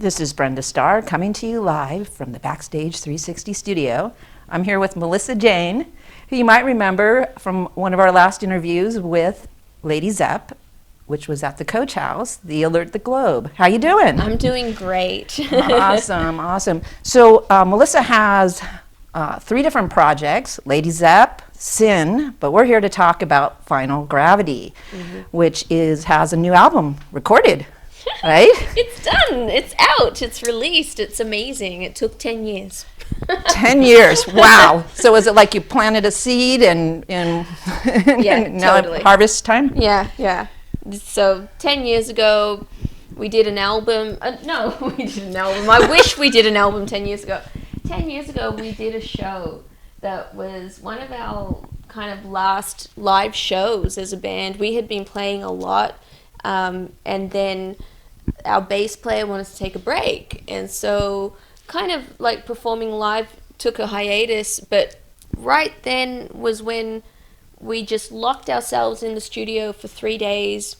This is Brenda Starr coming to you live from the Backstage 360 studio. I'm here with Melissa Jane, who you might remember from one of our last interviews with Lady Zepp, which was at the Coach House, the Alert the Globe. How you doing? I'm doing great. Awesome. So Melissa has 3 different projects, Lady Zepp, Sin, but we're here to talk about Final Gravity, which has a new album recorded, right? It's done. It's out. It's released. It's amazing. It took 10 years. 10 years. Wow. So is it like you planted a seed and Yeah, now totally. harvest time? Yeah. So 10 years ago, we did an album. No, we did an album. I wish we did an album 10 years ago. 10 years ago, we did a show that was one of our kind of last live shows as a band. We had been playing a lot, and then our bass player wanted to take a break. And so kind of like performing live took a hiatus, but right then was when we just locked ourselves in the studio for 3 days,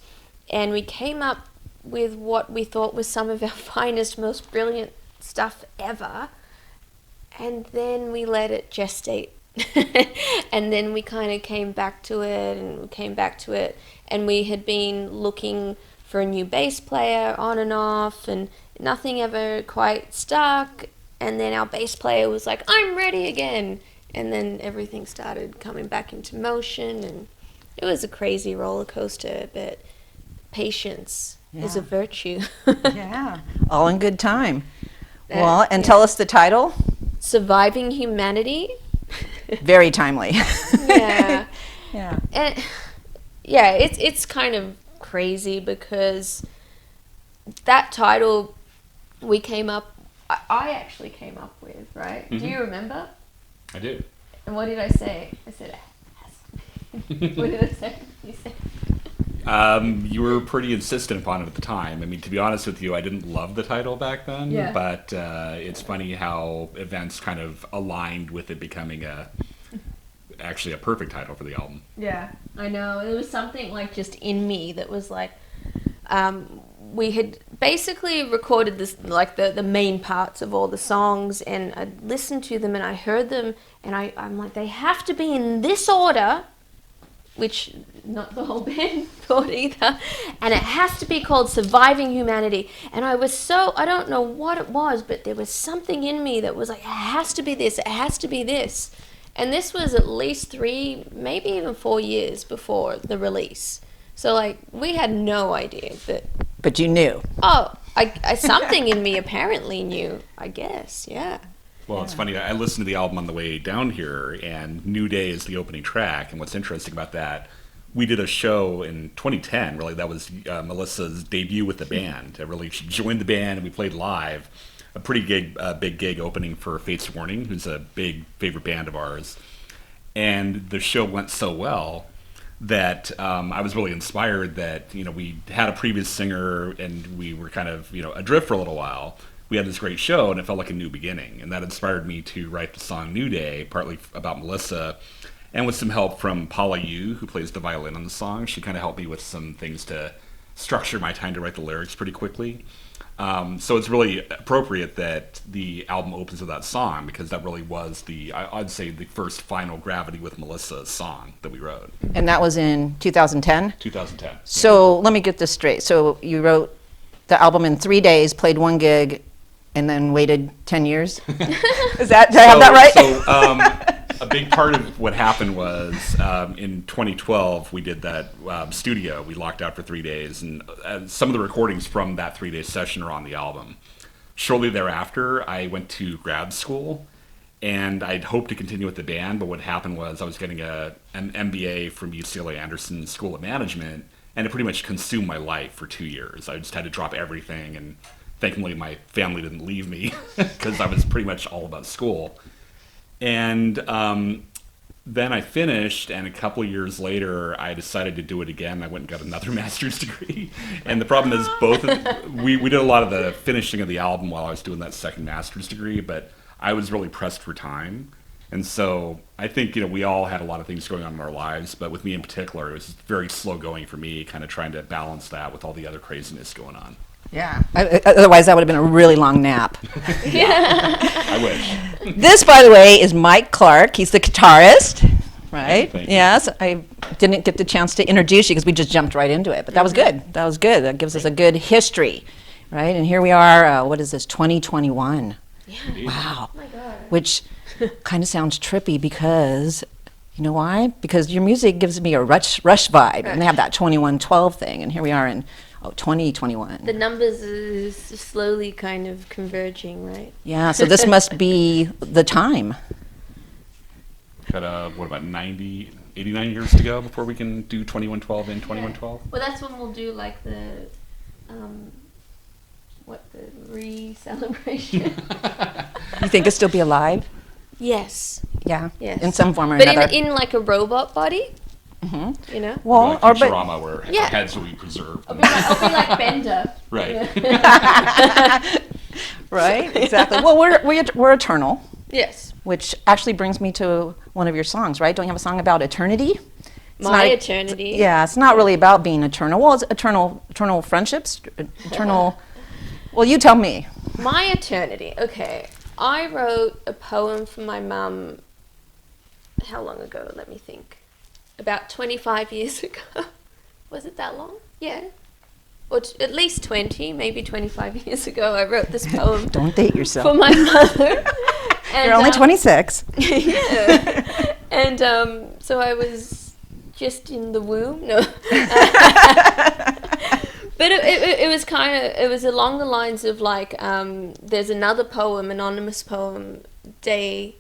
and we came up with what we thought was some of our finest, most brilliant stuff ever. And then we let it gestate. And then we kind of came back to it, and we had been looking for a new bass player on and off, and nothing ever quite stuck. And then our bass player was like, I'm ready again. And then everything started coming back into motion, and it was a crazy roller coaster, but patience is a virtue. Yeah, all in good time. Well, and tell us the title. Surviving Humanity. Very timely. Yeah. Yeah. And yeah, it's kind of crazy because that title I actually came up with, right? Do you remember? I do. And what did I say? I said, what did I say? You said. You were pretty insistent upon it at the time. I mean, to be honest with you, I didn't love the title back then, but it's funny how events kind of aligned with it becoming actually a perfect title for the album. Yeah, I know. It was something like just in me that was like, we had basically recorded this, like the main parts of all the songs, and I listened to them and I heard them, and I'm like, they have to be in this order, which not the whole band thought either, and it has to be called Surviving Humanity. And I don't know what it was, but there was something in me that was like, it has to be this, it has to be this. And this was at least 3, maybe even 4 years before the release. So like, we had no idea that. But you knew. Oh, I something in me apparently knew, I guess, yeah. Well, it's funny. I listened to the album on the way down here, and New Day is the opening track. And what's interesting about that, we did a show in 2010. Really, that was Melissa's debut with the band. She joined the band, and we played live. A pretty big gig opening for Fates Warning, who's a big favorite band of ours. And the show went so well that I was really inspired that we had a previous singer, and we were kind of adrift for a little while. We had this great show, and it felt like a new beginning. And that inspired me to write the song New Day, partly about Melissa, and with some help from Paula Yu, who plays the violin on the song. She kind of helped me with some things to structure my time to write the lyrics pretty quickly. So it's really appropriate that the album opens with that song, because that really was I'd say the first Final Gravity with Melissa song that we wrote. And that was in 2010? 2010. So let me get this straight. So you wrote the album in 3 days, played 1 gig, and then waited 10 years? Did I have that right? So a big part of what happened was in 2012, we did that studio. We locked out for 3 days, and some of the recordings from that 3-day session are on the album. Shortly thereafter, I went to grad school, and I'd hoped to continue with the band, but what happened was I was getting an MBA from UCLA Anderson School of Management, and it pretty much consumed my life for 2 years. I just had to drop everything, and thankfully my family didn't leave me because I was pretty much all about school. And then I finished, and a couple of years later, I decided to do it again. I went and got another master's degree. And the problem is we did a lot of the finishing of the album while I was doing that second master's degree, but I was really pressed for time. And so I think, we all had a lot of things going on in our lives, but with me in particular, it was very slow going for me, kind of trying to balance that with all the other craziness going on. Yeah. Otherwise, that would have been a really long nap. I wish. This, by the way, is Mike Clark. He's the guitarist, right? Thank you. Yes. I didn't get the chance to introduce you because we just jumped right into it, but that was good. That was good. That gives us a good history, right? And here we are. What is this? 2021. Indeed. Wow. Oh my God. Which kind of sounds trippy because, you know why? Because your music gives me a rush vibe, and they have that 2112 thing, and here we are in 2021. The numbers is slowly kind of converging, right? Yeah, so this must be the time. Got, what about 89 years to go before we can do 2112 and 2112? Well, that's when we'll do like the re-celebration. You think it'll still be alive? Yes. Yeah, Yes. in some form or But another. in like a robot body, Mhm. you know? Well, Like or Futurama, where Yeah. our heads will be preserved. I'll be like Bender. Right. right, exactly. Well, we're eternal, Yes. which actually brings me to one of your songs, right? Don't you have a song about eternity? It's My not- eternity. Yeah, it's not really about being eternal. Well, it's eternal friendships, eternal. Well, you tell me. My eternity. Okay. I wrote a poem for my mum. How long ago? Let me think. About 25 years ago. Was it that long? Yeah. Or at least 20, maybe 25 years ago, I wrote this poem Don't date yourself. for my mother. And, You're only 26. Yeah. And so I was just in the womb. No. But it was kind of, it was along the lines of like, there's another poem, anonymous poem, day,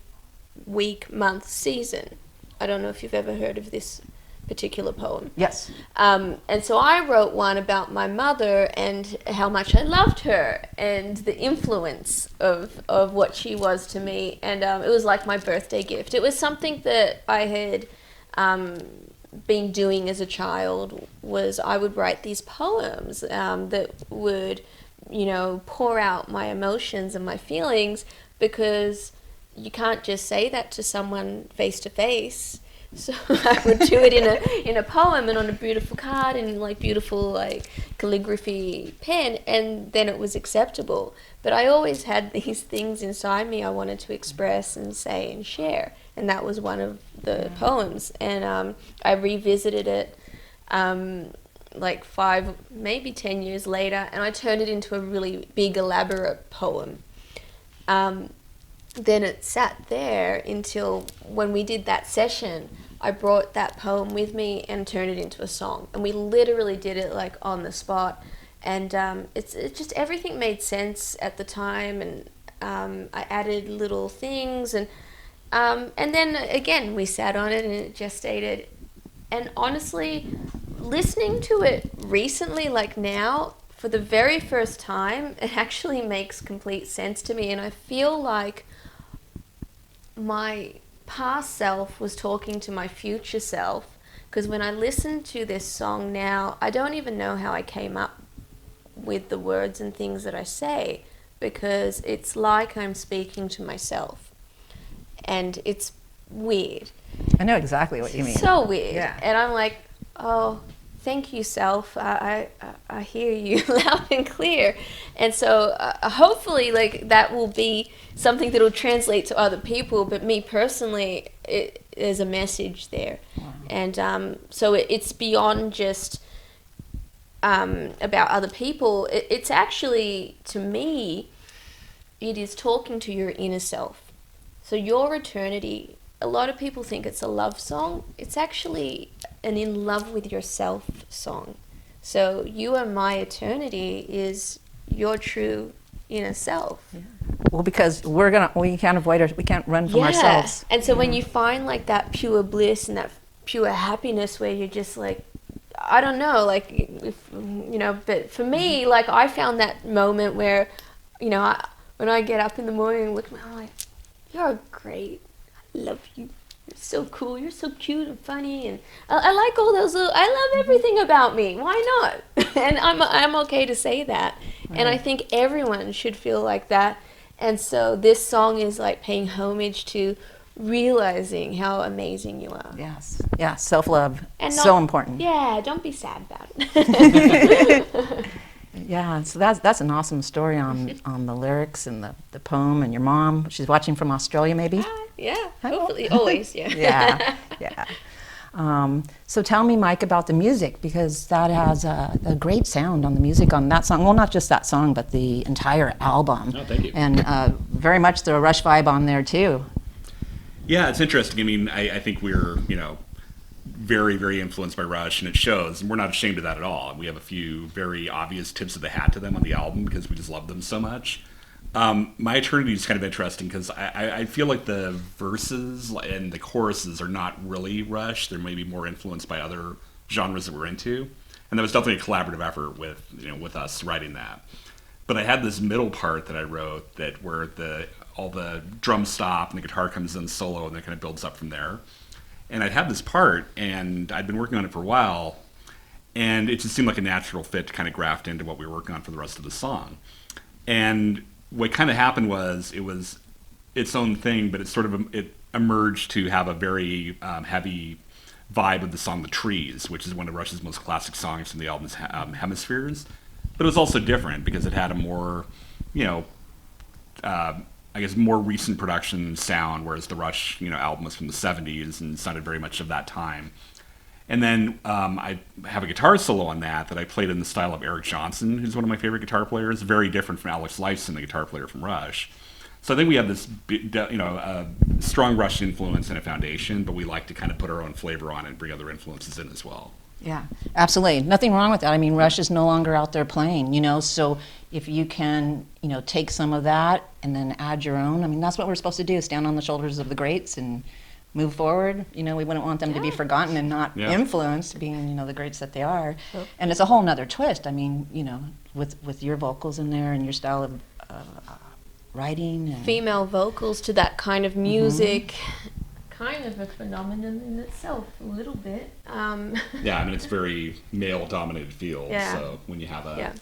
week, month, season. I don't know if you've ever heard of this particular poem. Yes. And so I wrote one about my mother and how much I loved her and the influence of what she was to me. And it was like my birthday gift. It was something that I had been doing as a child, was I would write these poems that would, you know, pour out my emotions and my feelings, because you can't just say that to someone face to face. So I would do it in a poem and on a beautiful card and like beautiful like calligraphy pen, and then it was acceptable. But I always had these things inside me I wanted to express and say and share, and that was one of the poems. And I revisited it like 5, maybe 10 years later, and I turned it into a really big elaborate poem. Then it sat there until when we did that session, I brought that poem with me and turned it into a song. And we literally did it like on the spot. And it's just everything made sense at the time. And I added little things. And then again, we sat on it and it gestated. And honestly, listening to it recently, like now, for the very first time, it actually makes complete sense to me. And I feel like my past self was talking to my future self, because when I listen to this song now, I don't even know how I came up with the words and things that I say, because it's like I'm speaking to myself, and it's weird. I know exactly what you mean. So weird. Yeah. And I'm like, oh, thank you, self. I hear you loud and clear. And so hopefully like that will be something that will translate to other people. But me personally, there's a message there. Wow. And so it's beyond just about other people. It's actually, to me, it is talking to your inner self. So your eternity, a lot of people think it's a love song. It's actually an in love with yourself song. So you are my eternity is your true inner self. Yeah. Well, because we can't avoid we can't run from ourselves. And so when you find like that pure bliss and that pure happiness where you're just like, I don't know, like, if, you know, but for me, like I found that moment where, you know, when I get up in the morning and look at I'm like, you're great. I love you. You're so cool. You're so cute and funny, and I like all those little. I love everything about me. Why not? And I'm okay to say that. Right. And I think everyone should feel like that. And so this song is like paying homage to realizing how amazing you are. Yes. Yeah. Self-love. And So important. Yeah. Don't be sad about it. Yeah, so that's an awesome story on the lyrics and the poem, and your mom. She's watching from Australia, maybe. Yeah, hopefully, always, yeah. Yeah, yeah. So tell me, Mike, about the music, because that has a great sound on the music on that song. Well, not just that song, but the entire album. Oh, thank you. And very much the Rush vibe on there too. Yeah, it's interesting. I mean, I think we're, very, very influenced by Rush, and it shows. And we're not ashamed of that at all. We have a few very obvious tips of the hat to them on the album because we just love them so much. My Eternity is kind of interesting because I feel like the verses and the choruses are not really Rush. They're maybe more influenced by other genres that we're into. And that was definitely a collaborative effort with us writing that. But I had this middle part that I wrote where all the drums stop and the guitar comes in solo and it kind of builds up from there. And I'd had this part, and I'd been working on it for a while, and it just seemed like a natural fit to kind of graft into what we were working on for the rest of the song. And what kind of happened was it was its own thing, but it emerged to have a very heavy vibe of the song "The Trees," which is one of Rush's most classic songs from the album's Hemispheres. But it was also different because it had a more, I guess, more recent production sound, whereas the Rush, album was from the 70s and sounded very much of that time. And then I have a guitar solo on that I played in the style of Eric Johnson, who's one of my favorite guitar players, very different from Alex Lifeson, the guitar player from Rush. So I think we have this, strong Rush influence and a foundation, but we like to kind of put our own flavor on it and bring other influences in as well. Yeah, absolutely. Nothing wrong with that. I mean, Rush is no longer out there playing, so if you can, take some of that and then add your own, I mean, that's what we're supposed to do, stand on the shoulders of the greats and move forward. We wouldn't want them to be forgotten and not influenced, being, the greats that they are. Sure. And it's a whole nother twist. I mean, with your vocals in there and your style of writing. And female vocals to that kind of music. Mm-hmm. Kind of a phenomenon in itself, a little bit. Yeah, I mean, it's very male-dominated field. Yeah. So when you have a,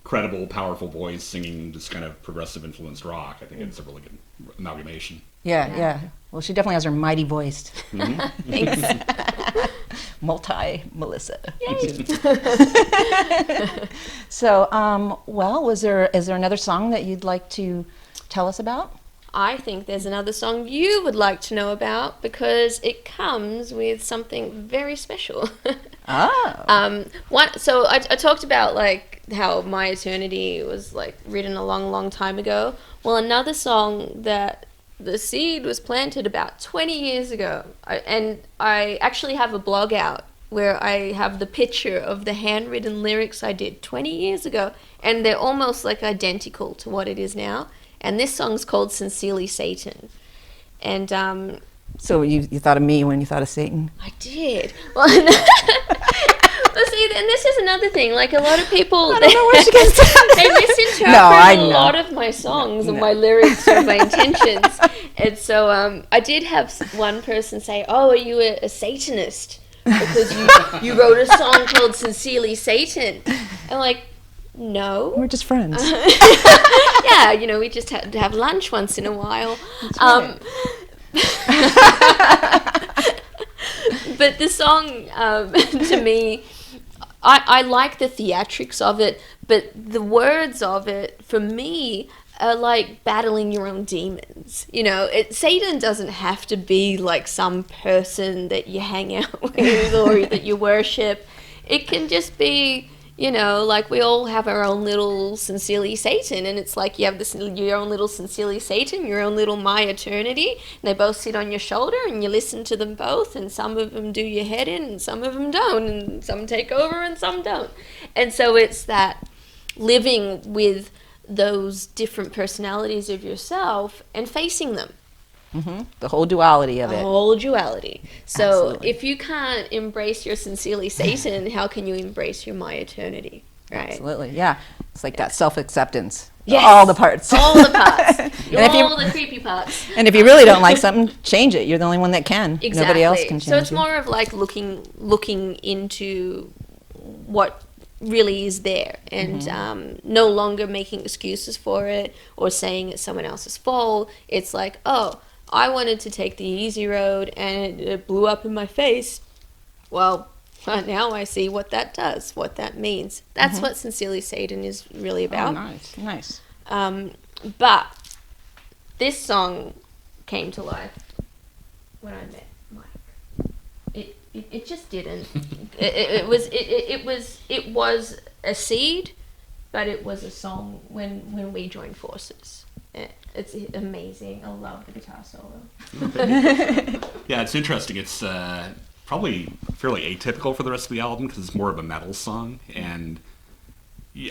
credible, powerful voice singing this kind of progressive influenced rock, I think it's a really good amalgamation. Yeah. Well, she definitely has her mighty voice. Mm-hmm. Thanks. Melissa. So, is there another song that you'd like to tell us about? I think there's another song you would like to know about because it comes with something very special. Oh. So I talked about how My Eternity was written a long, long time ago. Well, another song that the seed was planted about 20 years ago. I actually have a blog out where I have the picture of the handwritten lyrics I did 20 years ago, and they're almost identical to what it is now. And this song's called Sincerely Satan. And so you thought of me when you thought of Satan? I did. Well, see, and this is another thing. A lot of people, I don't know where she gets that. They misinterpret a lot of my songs and my lyrics or my intentions. And so I did have one person say, "Oh, are you a Satanist? Because you wrote a song called Sincerely Satan." I'm no. We're just friends. Yeah, we just had to have lunch once in a while. Right. But the song, to me, I like the theatrics of it, but the words of it, for me, are like battling your own demons. Satan doesn't have to be some person that you hang out with or that you worship. It can just be... we all have our own little Sincerely Satan, and it's you have your own little Sincerely Satan, your own little My Eternity, and they both sit on your shoulder, and you listen to them both, and some of them do your head in, and some of them don't, and some take over, and some don't. And so it's that living with those different personalities of yourself and facing them. Mm-hmm. The whole duality of it. The whole duality. So Absolutely. if you can't embrace your Sincerely Satan, how can you embrace your My Eternity? Right? Absolutely, yeah. It's that self-acceptance. Yes. All the parts. All the parts. All the creepy parts. And if you really don't like something, change it. You're the only one that can. Exactly. Nobody else can change it. So it's more of looking into what really is there, and no longer making excuses for it or saying it's someone else's fault. It's I wanted to take the easy road and it blew up in my face. Well, now I see what that does, what that means. That's what Sincerely Satan is really about. Oh, nice. But this song came to life when I met Mike. It just didn't. it was a seed, but it was a song when we joined forces. It's amazing. I love the guitar solo. Yeah, it's interesting. It's probably fairly atypical for the rest of the album because it's more of a metal song, and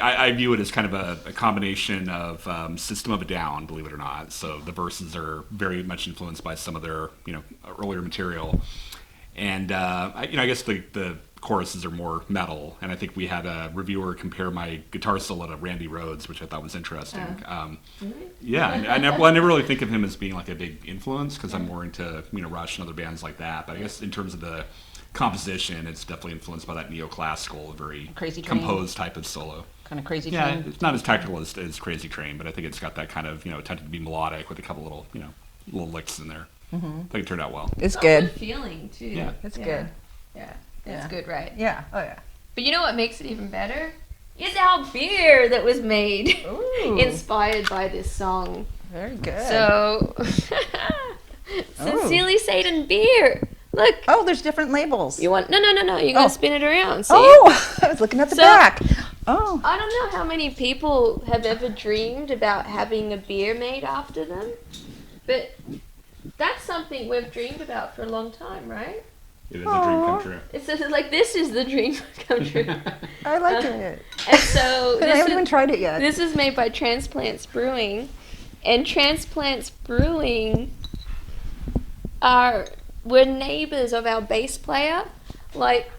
I view it as kind of a combination of System of a Down, believe it or not. So the verses are very much influenced by some of their earlier material, and I guess the choruses are more metal. And I think we had a reviewer compare my guitar solo to Randy Rhoads, which I thought was interesting. Really? Yeah, I never really think of him as being like a big influence because I'm more into Rush and other bands like that. But I guess in terms of the composition, it's definitely influenced by that neoclassical, very Crazy Train. composed type of solo. Kind of Crazy Yeah, Train. it's not as technical as Crazy Train, but I think it's got that kind of attempted to be melodic with a couple little little licks in there. I think it turned out well. It's Got good. good feeling too. Yeah. It's good. Yeah, Yeah. it's good, right? Yeah. Oh yeah. But you know what makes it even better? Is our beer that was made Ooh. inspired by this song. Very good. So, Sincerely Satan beer. Look. Oh, there's different labels. You want? No. You're gonna spin it around. See? Oh, I was looking at the So- back. Oh. I don't know how many people have ever dreamed about having a beer made after them, but that's something we've dreamed about for a long time, right? It is a dream come true. It's just like this is the dream come true. I like it. And so But I haven't even tried it yet. this is made by Transplants Brewing, and Transplants Brewing were neighbors of our bass player, like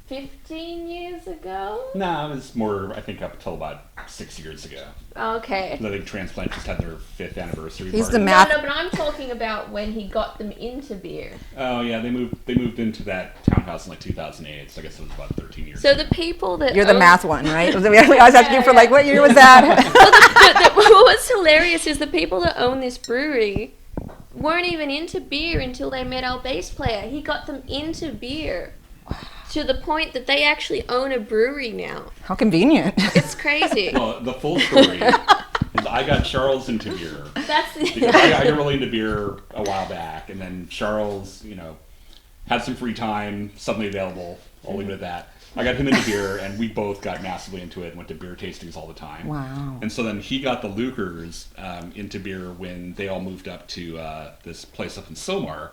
15 years ago. No, it was more, I think, up until about 6 years ago. Okay. I think Transplant just had their 5th anniversary. He's party. the math. No, but I'm talking about when he got them into beer. Oh yeah, they moved into that townhouse in like 2008. So I guess it was about 13 years. So ago. the people that You're the own- math one, right? I was asking you for like, what year was that? What's hilarious is the people that own this brewery weren't even into beer until they met our bass player. He got them into beer to the point that they actually own a brewery now. How convenient. It's crazy. Well, the full story is I got Charles into beer. That's Because I got really into beer a while back, and then Charles, had some free time, suddenly available. I'll leave it at that. I got him into beer, and we both got massively into it and went to beer tastings all the time. Wow. And so then he got the Lukers into beer when they all moved up to this place up in Somar.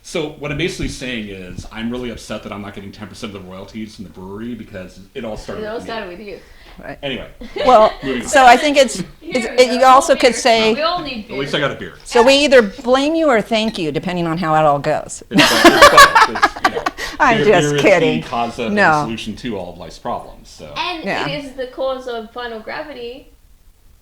So what I'm basically saying is I'm really upset that I'm not getting 10% of the royalties from the brewery because it all started It all with me. started with you. Anyway, Well, Moving on. so I think it's you also could We say, all need beer. at least I got a beer. so we either blame you or thank you, depending on how it all goes. It's both. I'm just beer kidding. Is the cause of No. and solution to all of life's problems. So And Yeah. it is the cause of Final Gravity.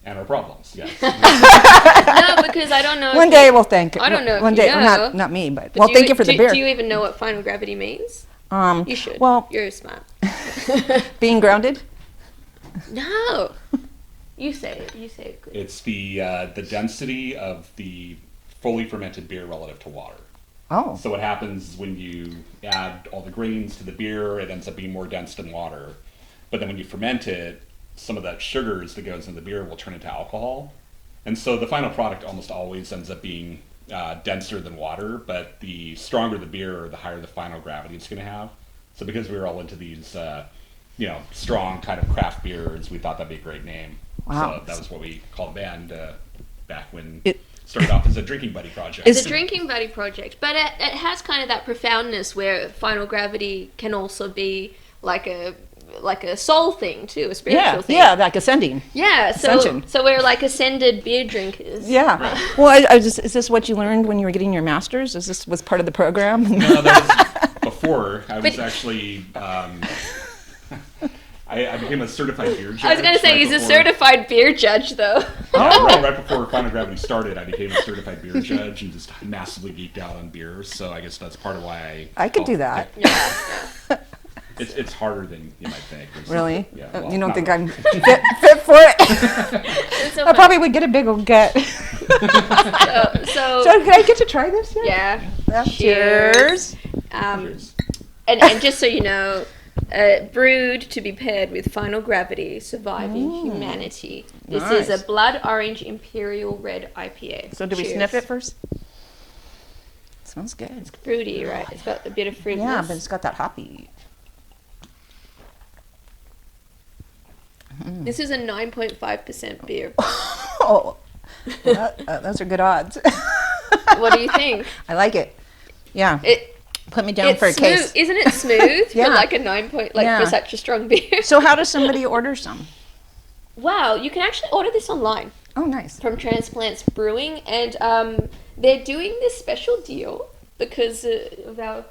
and our problems. Yes. No, because I don't know. One if day you- we'll thank. I don't know if One you day, know. not me, but but well, do thank you for the do- beer. Do you even know what Final Gravity means? You should. Well, You're smart. being grounded. No. You say it. You say it. Good. It's the density of the fully fermented beer relative to water. Oh, So what happens is when you add all the grains to the beer, it ends up being more dense than water. But then when you ferment it, some of that sugars that goes in the beer will turn into alcohol. And so the final product almost always ends up being denser than water, but the stronger the beer, the higher the final gravity it's going to have. So because we were all into these, strong kind of craft beers, we thought that'd be a great name. Wow. So that was what we called the band back when It- started off as a drinking buddy project. It's a drinking buddy project, but it has kind of that profoundness where Final Gravity can also be like a soul thing too, a spiritual yeah, thing. yeah, like ascending. Yeah, so Ascension. so we're like ascended beer drinkers. Yeah. Right. Well, is this what you learned when you were getting your master's? Is this was part of the program? No, that was before. I was But- actually. I became a certified beer judge. I was gonna say right he's a before- certified beer judge though. Yeah, right before Final Gravity started, I became a certified beer judge and just massively geeked out on beers. So I guess that's part of why I could do that. Yeah. It's harder than you might think. It's- Really? Yeah. well, You don't not think really. I'm fit for it? It's so I funny. probably would get a big old gut. So So can I get to try this yet? yeah. Yeah. Cheers. Cheers. Cheers. And just so you know, brewed to be paired with Final Gravity, Surviving Humanity. This is a blood orange imperial red IPA. So do we sniff it first? Smells good. It's fruity, right? It's got a bit of fruitiness. Yeah, but it's got that hoppy. This is a 9.5% beer. Oh, those are good odds. What do you think? I like it. Yeah. Put me down It's for a smooth. case. Isn't it smooth Yeah. for like a 9 point, like Yeah. for such a strong beer? So how does somebody order some? Wow, you can actually order this online Oh, nice. from Transplants Brewing, and they're doing this special deal because of our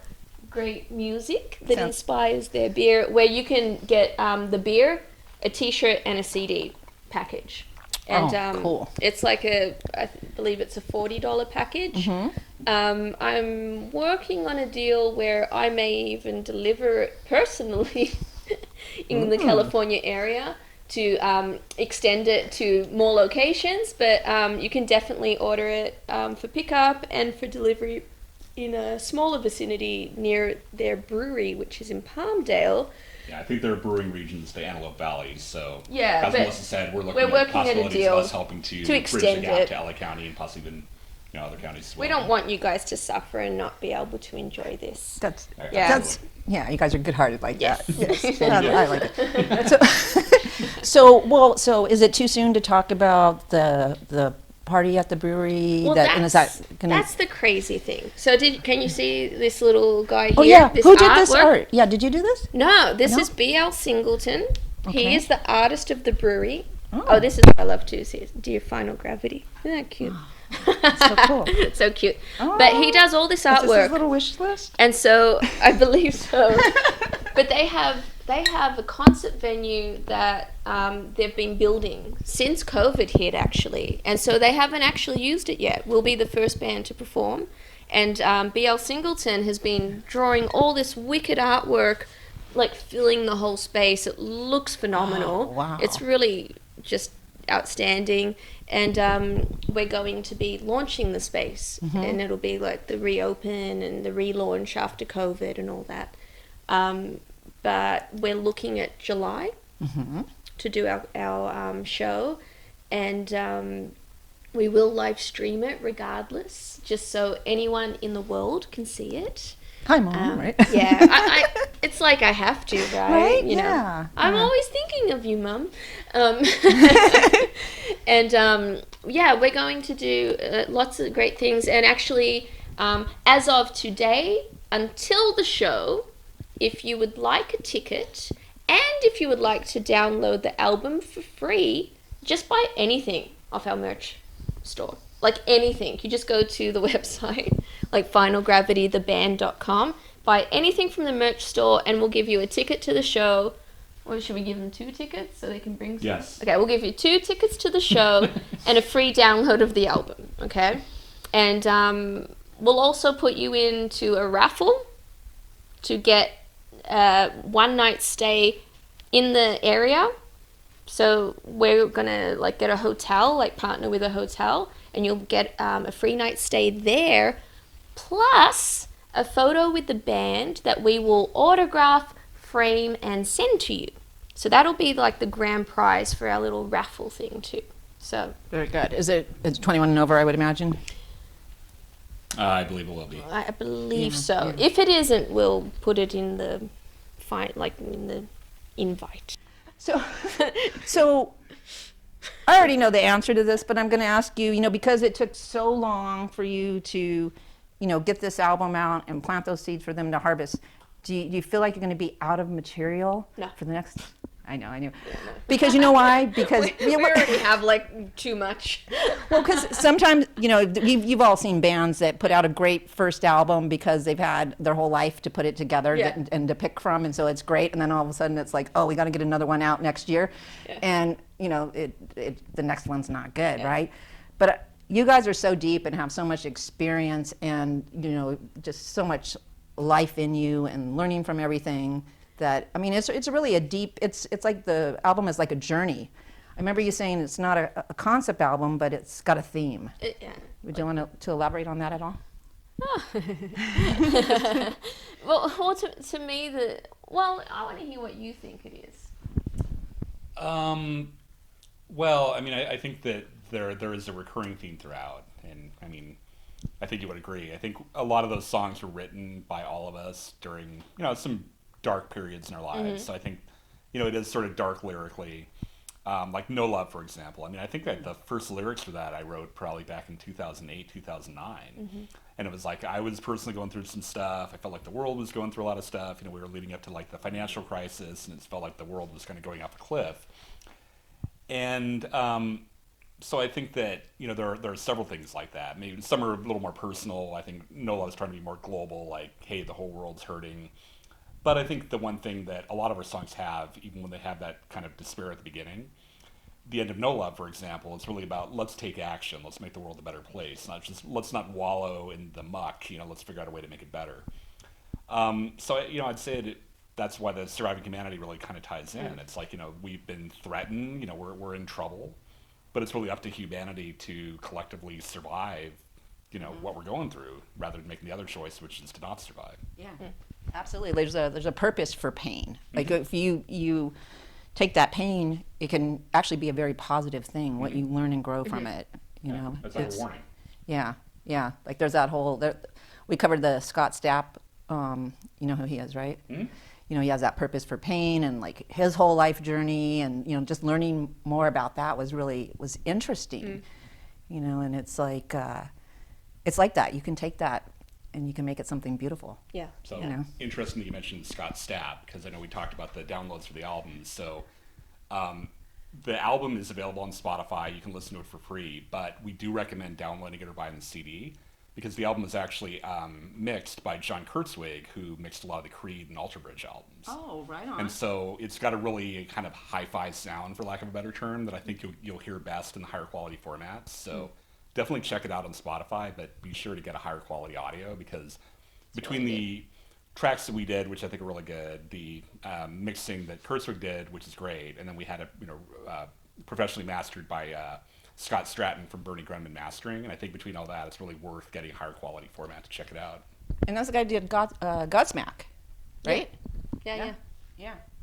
great music that Sounds- inspires their beer, where you can get the beer, a T-shirt, and a CD package. And cool. it's like I believe it's a $40 package. I'm working on a deal where I may even deliver it personally in the California area to extend it to more locations, but you can definitely order it for pickup and for delivery in a smaller vicinity near their brewery, which is in Palmdale. Yeah, I think their brewing region's the Antelope Valley, so Yeah, as but Melissa said, we're we're looking working at at a possibilities deal of us helping to bridge the extend gap it. to LA County and possibly even other counties as well. We don't want you guys to suffer and not be able to enjoy this. That's Yeah. that's yeah. You guys are good-hearted like Yes. that. Yes, I like it. So is it too soon to talk about the party at the brewery? Well, and is that gonna? that's the crazy thing. So can you see this little guy here? Oh yeah, This who did this artwork? art? Yeah, did you do this? No, this No? is B.L. Singleton. Okay. He is the artist of the brewery. Oh. Oh, this is what I love too. See, Dear Final Gravity. Isn't that cute? So cool. So cute. But he does all this Is this his artwork. little wish list? And so I believe so. But they have a concert venue that they've been building since COVID hit, actually, and so they haven't actually used it yet. We'll be the first band to perform, and B.L. Singleton has been drawing all this wicked artwork, like filling the whole space. It looks phenomenal. Oh, wow. It's really just outstanding, and we're going to be launching the space, and it'll be like the reopen and the relaunch after COVID and all that. But we're looking at July to do our show, and we will live stream it regardless, just so anyone in the world can see it. Hi, Mom. Right? Yeah, it's like I have to, right? Right? You know, Yeah. I'm Yeah. always thinking of you, Mum. And yeah, we're going to do lots of great things. And actually, as of today, until the show, if you would like a ticket and if you would like to download the album for free, just buy anything off our merch store. Like anything. You just go to the website, like finalgravitytheband.com, buy anything from the merch store, and we'll give you a ticket to the show. Or should we give them 2 tickets so they can bring some? Yes. Okay, we'll give you 2 tickets to the show and a free download of the album, okay? And we'll also put you into a raffle to get a 1-night stay in the area. So we're gonna like get a hotel, like partner with a hotel, and you'll get a free night stay there, plus a photo with the band that we will autograph, frame, and send to you. So that'll be like the grand prize for our little raffle thing too. So Very good. It's 21 and over, I would imagine? I believe it will be. I believe Yeah, so. yeah. If it isn't, we'll put it in the in the invite. So I already know the answer to this, but I'm going to ask you, because it took so long for you to, get this album out and plant those seeds for them to harvest. Do you feel like you're going to be out of material No. for the next? I know. Because you know why? Because we already have like too much. Well, because sometimes, you've all seen bands that put out a great first album because they've had their whole life to put it together Yeah. and to pick from, and so it's great. And then all of a sudden it's like, oh, we got to get another one out next year. Yeah. And, the next one's not good, right? But you guys are so deep and have so much experience and, just so much life in you and learning from everything that, it's really a deep, it's like the album is like a journey. I remember you saying it's not a concept album, but it's got a theme. Yeah. Would you want to elaborate on that at all? Well, to me, I want to hear what you think it is. Well, I mean, I think that there is a recurring theme throughout, and I mean, I think you would agree. I think a lot of those songs were written by all of us during some dark periods in our lives. So I think it is sort of dark lyrically, like "No Love," for example. I mean, I think that the first lyrics for that I wrote probably back in 2008, 2009, and it was like I was personally going through some stuff. I felt like the world was going through a lot of stuff. We were leading up to like the financial crisis, and it felt like the world was kind of going off a cliff. And so I think that there are several things like that. Maybe some are a little more personal. I think No Love is trying to be more global, like hey, the whole world's hurting. But I think the one thing that a lot of our songs have, even when they have that kind of despair at the beginning, the end of No Love, for example, is really about let's take action, let's make the world a better place, not just let's not wallow in the muck. Let's figure out a way to make it better. So I'd say that's why the surviving humanity really kind of ties in. It's like we've been threatened, we're in trouble, but it's really up to humanity to collectively survive what we're going through rather than making the other choice, which is to not survive. Yeah, absolutely. There's a purpose for pain. Like if you take that pain, it can actually be a very positive thing. What you learn and grow from it. That's like a warning. Yeah. Like there's that whole. We covered the Scott Stapp. You know who he is, right? He has that purpose for pain and like his whole life journey, and just learning more about that was interesting. And it's like that. You can take that and you can make it something beautiful. Yeah. So interesting that you mentioned Scott Stapp, because I know we talked about the downloads for the album. So the album is available on Spotify. You can listen to it for free, but we do recommend downloading it or buying the CD, because the album is actually mixed by John Kurtzwig, who mixed a lot of the Creed and Alter Bridge albums. Oh, right on. And so it's got a really kind of hi-fi sound, for lack of a better term, that I think you'll hear best in the higher quality formats. So definitely check it out on Spotify, but be sure to get a higher quality audio, because between the tracks that we did, which I think are really good, the mixing that Kurtzwig did, which is great, and then we had it professionally mastered by Scott Stratton from Bernie Grunman Mastering, and I think between all that, it's really worth getting a higher quality format to check it out. And that's the guy who did Godsmack, right? Yeah.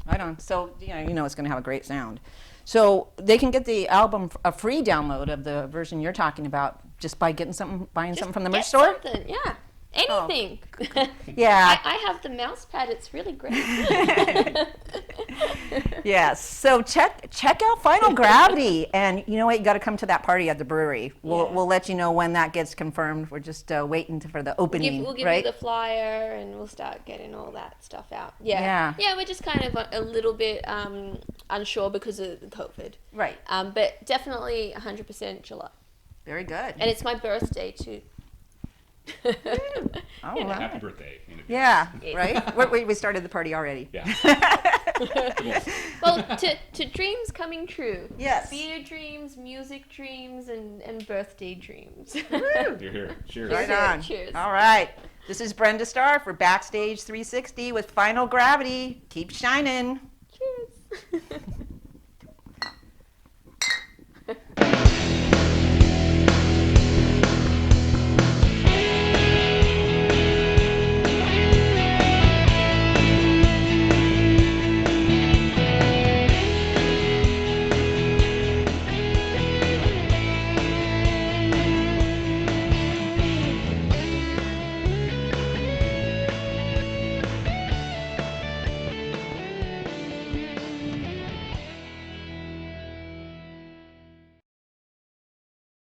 Right on. So it's going to have a great sound. So they can get the album, a free download of the version you're talking about, just by buying something from the merch store. Something, yeah. Anything. Yeah. I have the mouse pad. It's really great. Yes. So check out Final Gravity, and you know what? You got to come to that party at the brewery. We'll let you know when that gets confirmed. We're just waiting for the opening. We'll give right? you the flyer, and we'll start getting all that stuff out. Yeah. We're just kind of a little bit unsure because of COVID. Right. But definitely 100% July. Very good. And it's my birthday too. Oh, Happy right. birthday. in advance. Yeah. Right. we started the party already. Yeah. Well, to dreams coming true. Yes. Beer dreams, music dreams, and birthday dreams. You're here. Cheers. Right on. Cheers. All right. This is Brenda Starr for Backstage 360 with Final Gravity. Keep shining.